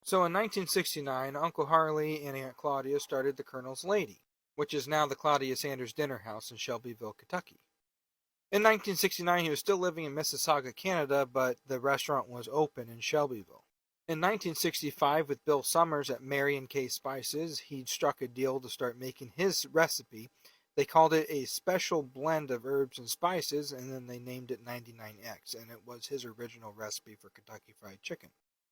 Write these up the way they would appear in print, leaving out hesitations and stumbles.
So in 1969, Uncle Harley and Aunt Claudia started the Colonel's Lady, which is now the Claudia Sanders Dinner House in Shelbyville, Kentucky. In 1969, he was still living in Mississauga, Canada, but the restaurant was open in Shelbyville. In 1965, with Bill Summers at Mary and K Spices, he struck a deal to start making his recipe. They called it a special blend of herbs and spices, and then they named it 99X, and it was his original recipe for Kentucky Fried Chicken.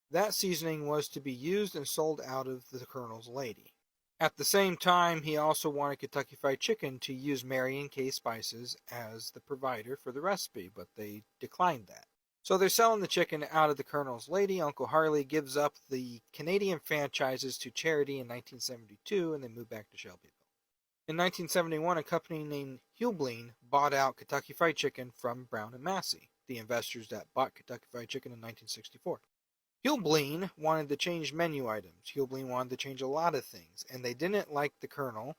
That seasoning was to be used and sold out of the Colonel's Lady. At the same time, he also wanted Kentucky Fried Chicken to use Mary and K Spices as the provider for the recipe, but they declined that. So they're selling the chicken out of the Colonel's Lady. Uncle Harley gives up the Canadian franchises to charity in 1972, and they move back to Shelbyville. In 1971, a company named Hubline bought out Kentucky Fried Chicken from Brown and Massey, the investors that bought Kentucky Fried Chicken in 1964. Hubline wanted to change menu items. Hubline wanted to change a lot of things, and they didn't like the Colonel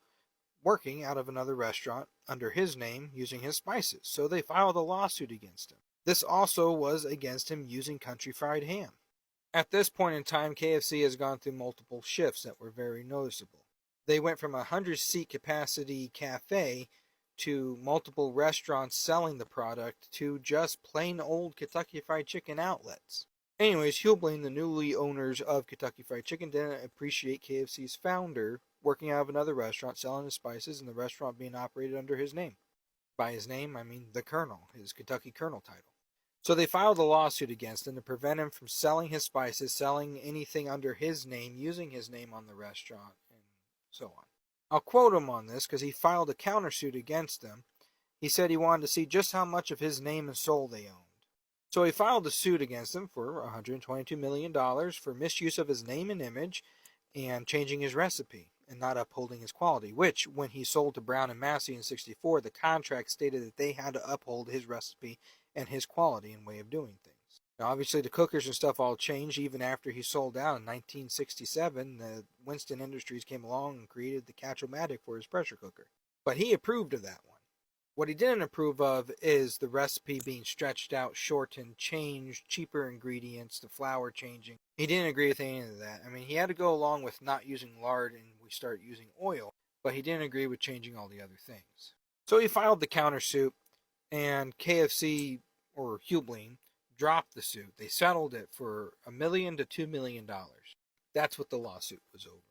working out of another restaurant under his name using his spices, so they filed a lawsuit against him. This also was against him using country fried ham. At this point in time, KFC has gone through multiple shifts that were very noticeable. They went from a 100-seat capacity cafe to multiple restaurants selling the product to just plain old Kentucky Fried Chicken outlets. Anyways, Hubline, the newly owners of Kentucky Fried Chicken, didn't appreciate KFC's founder working out of another restaurant selling his spices and the restaurant being operated under his name. By his name, I mean the Colonel, his Kentucky Colonel title. So they filed a lawsuit against him to prevent him from selling his spices, selling anything under his name, using his name on the restaurant, and so on. I'll quote him on this because he filed a countersuit against them. He said he wanted to see just how much of his name and soul they owned. So he filed a suit against them for $122 million for misuse of his name and image and changing his recipe and not upholding his quality, which, when he sold to Brown and Massey in '64, the contract stated that they had to uphold his recipe and his quality and way of doing things. Now, obviously, the cookers and stuff all changed even after he sold out in 1967. The Winston Industries came along and created the Catch-O-Matic for his pressure cooker. But he approved of that one. What he didn't approve of is the recipe being stretched out, shortened, changed, cheaper ingredients, the flour changing. He didn't agree with any of that. I mean, he had to go along with not using lard and we start using oil, but he didn't agree with changing all the other things. So he filed the countersuit, and KFC, or Hubline, dropped the suit. They settled it for $1 million to $2 million. That's what the lawsuit was over.